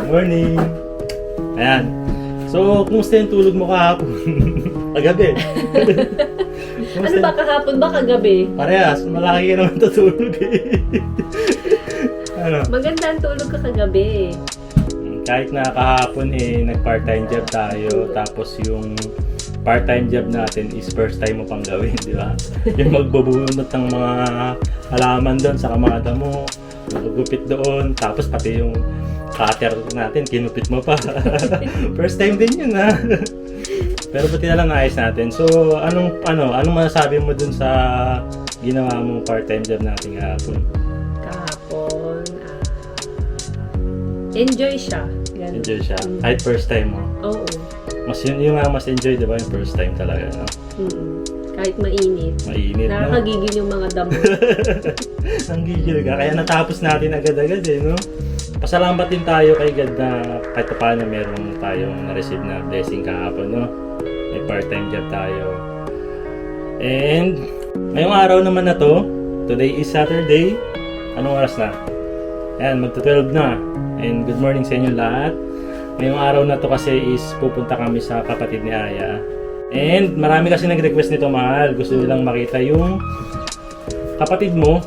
Morning! Ayan. So, kumusta yung tulog mo kahapon? Kagabi. Ano ba, kahapon ba, kagabi? Parehas, malaki ka naman tutulog eh. Ano? Maganda ang tulog ka kagabi. Kahit na kahapon eh, nag-part-time job tayo, tapos yung part-time job natin is first time mo pang gawin, di ba? Yung magbubunot ng mga halaman doon sa kamada mo, magugupit doon, tapos pati yung cutter natin, kinupit mo pa. First time din yun, ha? Pero buti na lang naayos natin. So, anong masasabi mo dun sa ginawa mong part-time job natin kahapon? Kahapon, enjoy siya. Ganun. Enjoy siya? Kahit first time mo? Oo. Yung nga mas enjoy, di ba? Yung first time talaga, no? Kahit mainit. Mainit, no? Nakakagigil yung mga damo. Ang gigil ka. Kaya natapos natin agad-agad eh, no? Pasalamat din tayo kay God na kahit paano meron tayong na-receive na blessing kahapon, no? May part-time job tayo. And ngayong araw naman na to, today is Saturday. Anong oras na? Ayan, magto-12 na. And good morning sa inyo lahat. Ngayong araw na to kasi is pupunta kami sa kapatid ni Aya. And marami kasi nag-request nito, mahal. Gusto nilang makita yung kapatid mo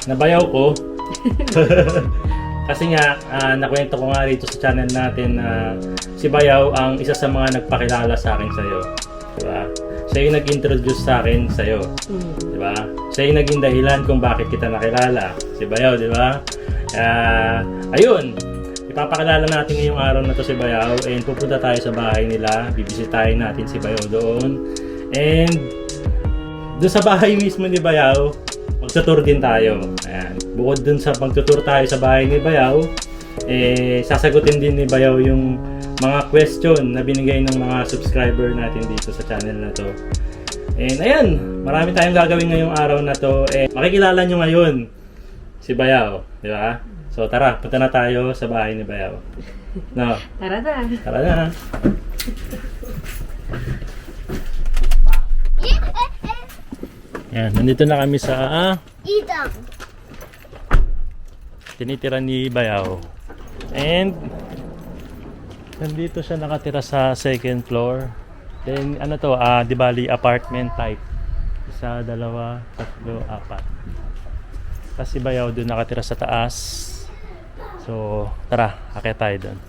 na bayaw ko. Kasi nga, nakwento ko nga rito sa channel natin na si Bayaw ang isa sa mga nagpakilala sa akin sa'yo. Diba? Siya yung nag-introduce sa akin sa'yo. Diba? Siya yung naging dahilan kung bakit kita nakilala. Si Bayaw, diba? Ayun! Ipapakilala natin ngayong araw na to si Bayaw and pupunta tayo sa bahay nila. Bibisitahin natin si Bayaw doon. And doon sa bahay mismo ni Bayaw, magtutur din tayo. Ayan. Bukod dun sa magtutur tayo sa bahay ni Bayaw, sasagutin din ni Bayaw yung mga question na binigay ng mga subscriber natin dito sa channel na to. And ayan, marami tayong gagawin ngayong araw na to. Makikilala nyo ngayon si Bayaw, di ba? So tara, punta na tayo sa bahay ni Bayaw. No? Tara na. Tara na. Ayan, nandito na kami sa Idang. tinitira ni Bayaw. And nandito siya nakatira sa second floor. Then ano to, di bali apartment type. Isa, dalawa, tatlo, apat. Tapos si Bayaw doon nakatira sa taas. So tara, akit tayo doon.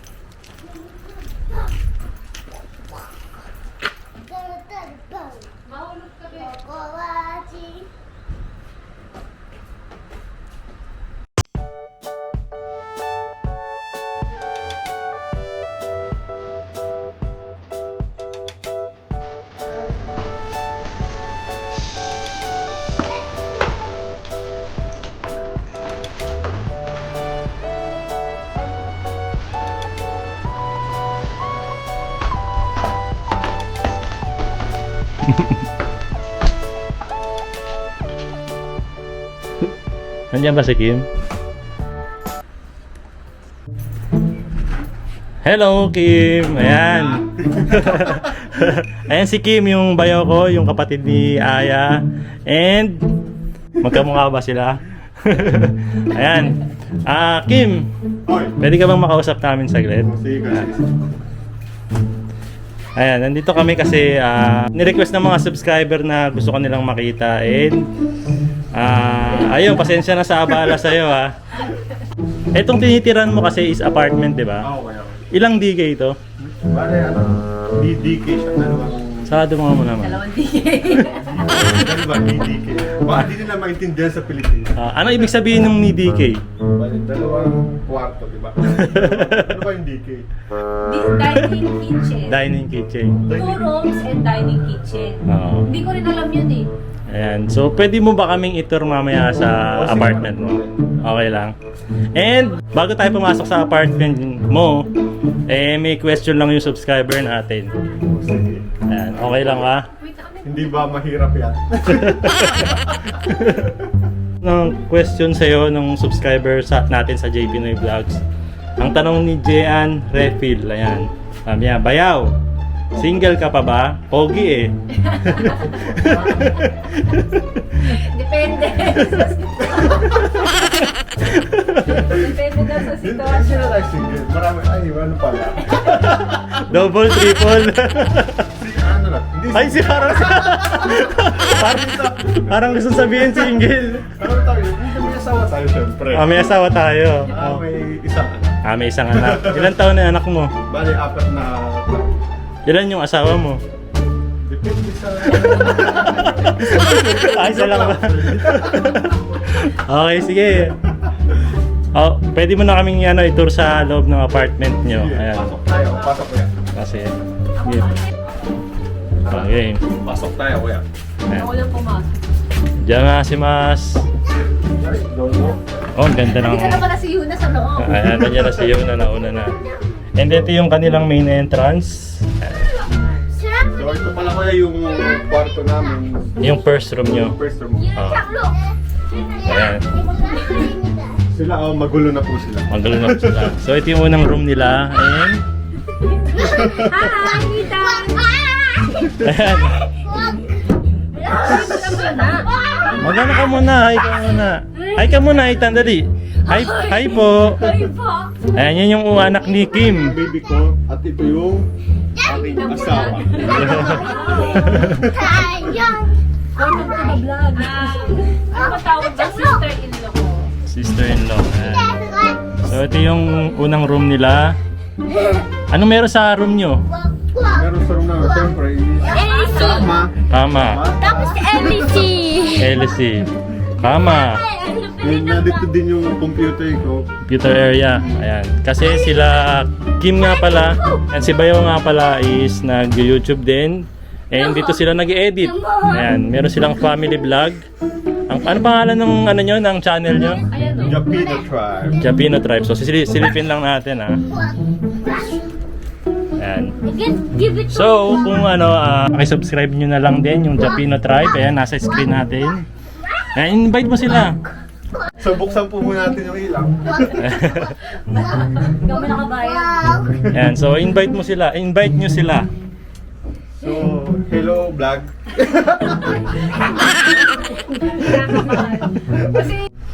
Nandiyan ba si Kim? Hello, Kim! Ayan. Ayan si Kim, yung bayaw ko, yung kapatid ni Aya. And magkamukha ba sila? Ayan. Kim, pwede ka bang makausap namin saglit? Ayan, nandito kami kasi nirequest ng mga subscriber na gusto ko nilang makita. And ayun, pasensya na sa abala sa'yo ha. Etong tinitiran mo kasi is apartment, di ba? Okay. Ilang DK ito? Bale, DK siya, dalawang... Sarado mo nga naman. Dalawang DK. Dalawa, DK. Baka di nila maintindihan sa Pilipinas. Ano ibig sabihin ng ni DK? Bale, dalawang kwarto, di ba? Ano ba yung DK? Dining kitchen. Dining kitchen. 2 rooms and dining kitchen. Oo. Hindi ko rin alam yun eh. Ayan. So, pwede mo ba kaming itur mamaya sa apartment mo? Okay lang. And, bago tayo pumasok sa apartment mo, may question lang yung subscriber natin. Sige. Ayan. Okay lang ba? Hindi ba mahirap yan? Ng question sa'yo ng subscriber natin sa JP Noy Vlogs. Ang tanong ni Jean Refil, ayan. Bayaw, Single ka pa ba? Pogi eh. Depende. Depende daw sa Hindi sitwasyon. sila like single. Marami, ay, ano pala. Double, triple. Si ano lang. Hindi Ay, si parang parang gusto sabihin single. Ano tayo? Hindi may asawa tayo, syempre. May asawa tayo. May isang May isang anak. Ilan taon na anak mo? Bali, apat na... Ilan yung asawa mo? Depende sa... Isa lang ba? Okay, sige. Pwede mo na kaming i-tour sa loob ng apartment nyo. Ayan. Pasok tayo. Pasok kuya. Kasi, sige. Okay. Pasok tayo kuya. Ayan. Ako lang pumasok. Diyan nga si Mas. Ay, lolo. Oh, ang ganda ng... Hindi ka na pala si Yuna sa loob. Ayan, nandiyan na si Yuna, nauna na. And ito yung kanilang main entrance. So, ito pala kuya yung kwarto namin. Yung first room nyo. First room. Ayan. Sila, magulo na po sila. Magulo na po sila. So ito yung unang room nila. And... Hi, Nita! Ayan. Magano ka muna. Hi ka muna. Hi ka muna, Ethan. Dali. Hi po. Hi po! Ayan, yun yung anak ni Kim. Baby ko, at ito yung aking asawa. Welcome to the vlog. Ano tawag ba sister-in-law ko? Sister-in-law. Ayan. So ito yung unang room nila. Ano meron sa room nyo? Meron sa room namin, siyempre, kama. Kama. Tapos LC! LC. Kama. Nandito din yung computer ko. Computer area. Ayan. Kasi sila Kim nga pala and si Bayaw nga pala is nag-YouTube din. And dito sila nag-edit. Ayan, meron silang family vlog. Ano pangalan ng nyo, ng channel nyo? Japino Tribe. Japino Tribe. So silipin lang natin ha. Ayan. So kung pakisubscribe nyo na lang din yung Japino Tribe. Ayan, nasa screen natin. Ayan, invite mo sila. So buksan po muna natin yung ilaw. Kami nakabayan. Ayan, so invite mo sila. Invite nyo sila. So, hello vlog.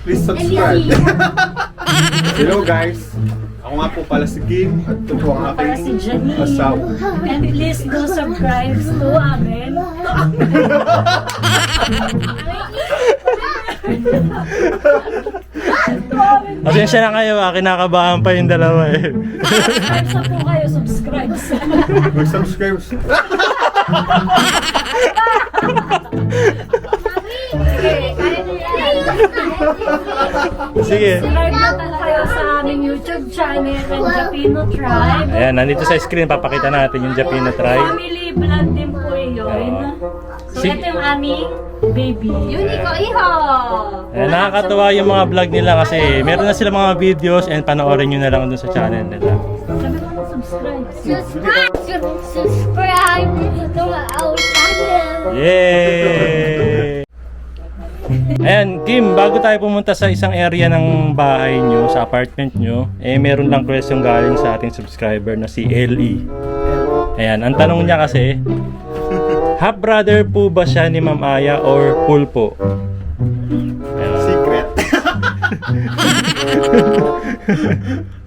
Please subscribe. Hello guys. Ako nga po pala si Kim at ito po ang Para si aking Janine. asawa. And please do subscribe to amin. Pasensya na kayo kinakabahan pa yung dalawa eh. Subscribe sa po kayo, subscribe sa. Mag-subscribe. Sige, kaya niyo yan. Sige. Subscribe na po kayo sa aming YouTube channel and Japino Tribe. Ayan, nandito sa screen, papakita natin yung Japino Tribe. Family vlog din po yun. So, Si- ito yung aming baby. Unico Iho! Ayan, nakakatuwa yung mga vlog nila kasi meron na sila mga videos and panoorin nyo na lang dun sa channel nila. Sabi ko na subscribe. Subscribe to our channel. Yay! Ayan, Kim, bago tayo pumunta sa isang area ng bahay nyo, sa apartment nyo, meron lang question galing sa ating subscriber na si LE. Ayan, ang tanong niya kasi, half brother po ba siya ni Ma'am Aya or full po? Ayan. Secret.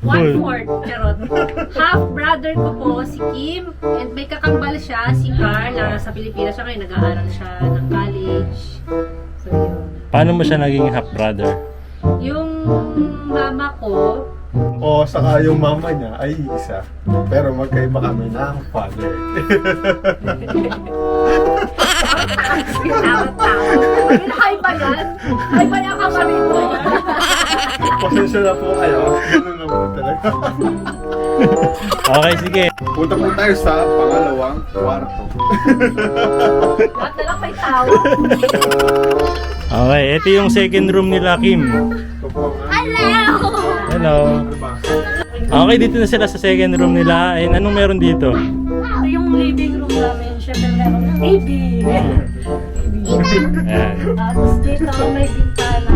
1/4, charot. Half brother ko po si Kim and may kakambal siya, si Carl, na nasa Pilipinas siya ngayon, nag-aaral siya ng college. So yun. Paano mo siya naging half brother? Yung mama ko, O saka yung mama niya ay isa. Pero magkaiba kami ng father. tawa-tawa. Hi ba yan? Hi ba yan kapatid mo? Pasensya na po kayo. Ganun na po talaga. Okay, sige. Punta po tayo sa pangalawang kwarto. Lahat na lang may tawa. Okay, ito yung second room nila, Kim. Ito po ang... Hello. Ano ba? Okay, dito na sila sa second room nila. And anong meron dito? Ito yung living room namin. Siyempre meron ng TV. Ayan. Tapos dito may bintana.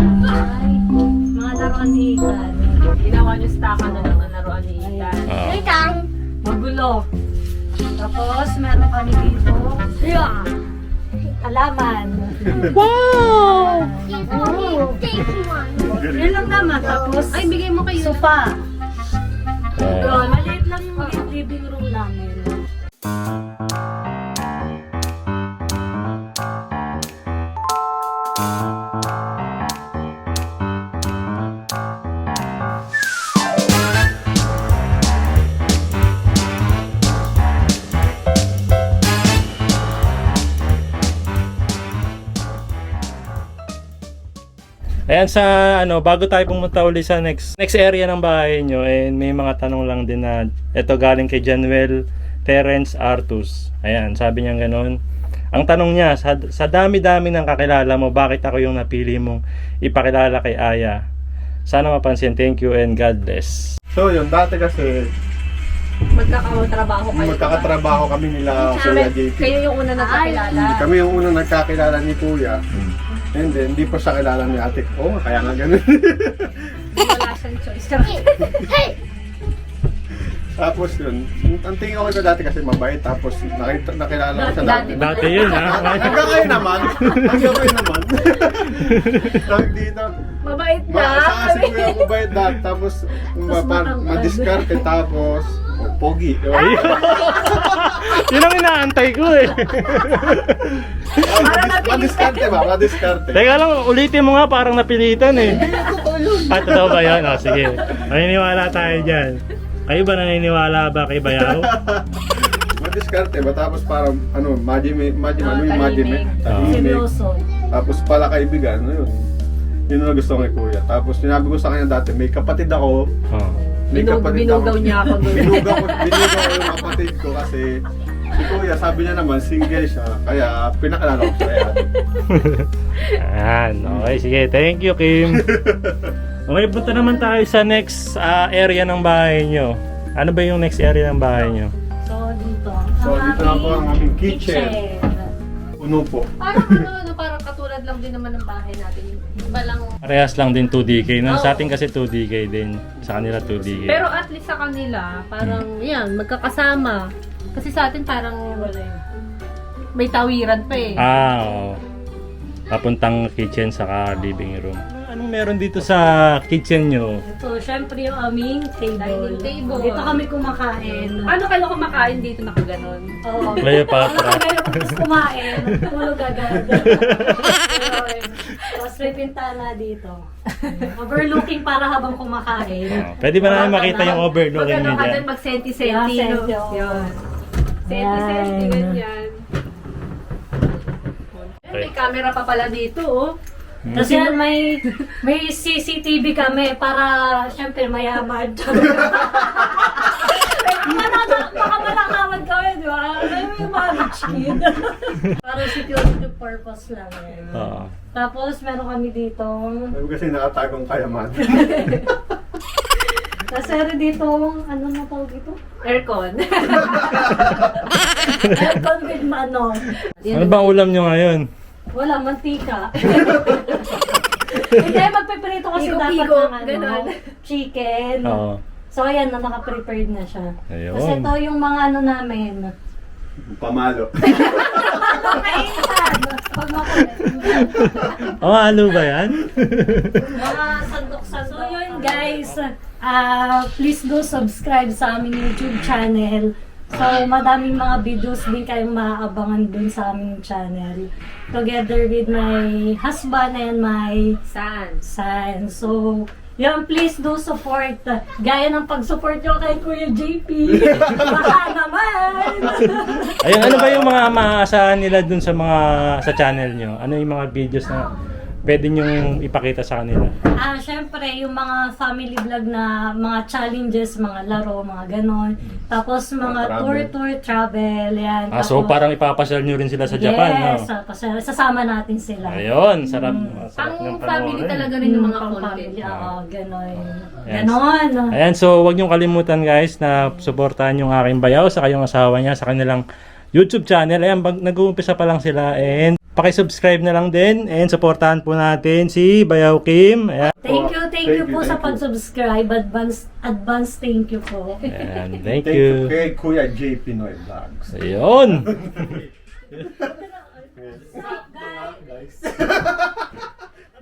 Ay, mga laruan ni Ethan. Ginawa niyo staka na lang ang laruan ni Ethan. Oo. Wait lang. Magulo. Tapos, meron kami dito. Yeah. Halaman. Oh. Take one. Yan lang naman. Tapos, ay, bigay mo kayo. Sofa. Ayan. Maliit lang yung living room namin. Ayan sa bago tayo pumunta uli sa next area ng bahay nyo, and may mga tanong lang din na ito galing kay Januel Terence Artus. Ayan, sabi niya gano'n. Ang tanong niya, sa dami-dami ng kakilala mo, bakit ako yung napili mong ipakilala kay Aya? Sana mapansin. Thank you and God bless. So yun, dati kasi Magkakatrabaho kayo. magkakatrabaho kami nila Kuya JP. Kayo yung una nagkakilala. Kami yung unang nagkakilala ni Kuya. And then, hindi pa siya kilala ni ate. Oo, kaya nga ganun. Wala siyang choice. Tapos yun, ang tingin ko dati kasi mabait. Tapos nakilala ko siya dati. Dati yun, ha? Hanggang ngayon naman. Tawag dito. Mabait na. Kasi kuya mabait dati. Tapos madiskarte. Tapos pogi. Yun ang inaantay ko eh. Madiskarte ba? Madiskarte. Teka lang, ulitin mo nga, parang napilitan eh. Totoo ba yan? O, sige. Maniniwala tayo dyan. Kayo ba naniniwala ba kay Bayaw? Madiskarte ba? Tapos parang tahimik. Seryoso. Tapos pala kaibigan, yun. Yun ang gusto ko kay Kuya. Tapos sinabi ko sa kanya dati, may kapatid ako. Oh. May kapatid ako. Binugaw niya ako doon. Binugaw ko yung kapatid ko kasi si Kuya sabi niya naman single siya. Kaya pinakilala ko siya. Ayan, okay, sige. Thank you, Kim. Okay, punta naman tayo sa next area ng bahay nyo. Ano ba yung next area ng bahay nyo? So, dito. So dito na po ang aming kitchen. Puno po. Parang katulad lang din naman ng bahay natin. Iba lang. Parehas lang din 2DK. No? Sa atin kasi 2DK din. Sa kanila 2DK. Pero at least sa kanila, parang yan, magkakasama. Kasi sa atin parang may tawiran pa eh. Oo. Papuntang kitchen saka living room. Anong meron dito sa kitchen nyo? So, syempre yung aming table. Dining table. Dito kami kumakain. Ano kayo kumakain dito nakaganon? Oo. Cleopatra. Kayo tapos kumain, tulog agad. Tapos may pintana dito. Overlooking para habang kumakain. Pwede ba namin makita yung overlooking Pag ano ka niya? dun, mag-senti-senti. Yeah, no? senti, Yun. Senti-senti, Yan. ganyan. May camera pa pala dito, oh. Kasi may CCTV kami para syempre mayaman. Baka malakawad kami, di ba? May mga rich kid. Para security purpose lang eh. Oo. Tapos meron kami dito. Sabi kasi nakatagong kayaman. Kasi dito, ano na tawag dito? Aircon. Aircon with manong. Ano bang ulam nyo ngayon? Wala, mantika. Hindi, magpiprito kasi dapat Igo-igo, ng ganon. chicken. Oo. So, ayan, na naka-prepared na siya. Ayun. Kasi ito yung mga ano namin. Pamalo. Kainan! Pag makulit. Oh, ano ba yan? Mga sandok-sandok. So, yun guys. Please do subscribe sa aming YouTube channel. So, madaming mga videos din kayong maaabangan dun sa aming channel. Together with my husband and my San. son. So, yan, please do support. Gaya ng pag-support nyo kay Kuya JP. Baka naman! Ayun, ano ba yung mga maaasahan nila dun sa channel nyo? Ano yung mga videos na pwede nyong ipakita sa kanila? Syempre, yung mga family vlog na mga challenges, mga laro, mga ganon. Tapos mga tour, travel, yan. So Tapos, parang ipapasyal nyo rin sila sa Japan, no? yes, sasama natin sila. Ayun, sarap. Sarap Ang ng family panoorin. talaga rin yung mga Pang content. family, oo, ganon. Yes. Ganon. Ayan, so wag niyong kalimutan guys na suportahan yung aking bayaw sa kayong asawa niya sa kanilang YouTube channel. Ayan, nag-uumpisa pa lang sila and Paki-subscribe na lang din and supportahan po natin si Bayaw Kim. Ayan. Thank you Thank you, po sa thank you. pag-subscribe. Advance thank you po. Ayan, thank Thank you you. kay Kuya J. Pinoy Vlogs. Ayun.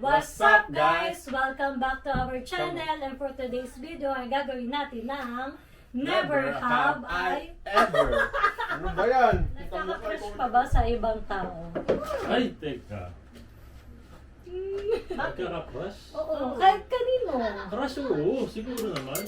What's up guys? Welcome back to our channel, and for today's video ay gagawin natin ng Never Have I Ever. Ano ba yan? Nakaka-crush pa ba sa ibang tao? Ay, teka. Nagkaka-crush? Oo, kahit kanino. Crush, oo. Siguro naman.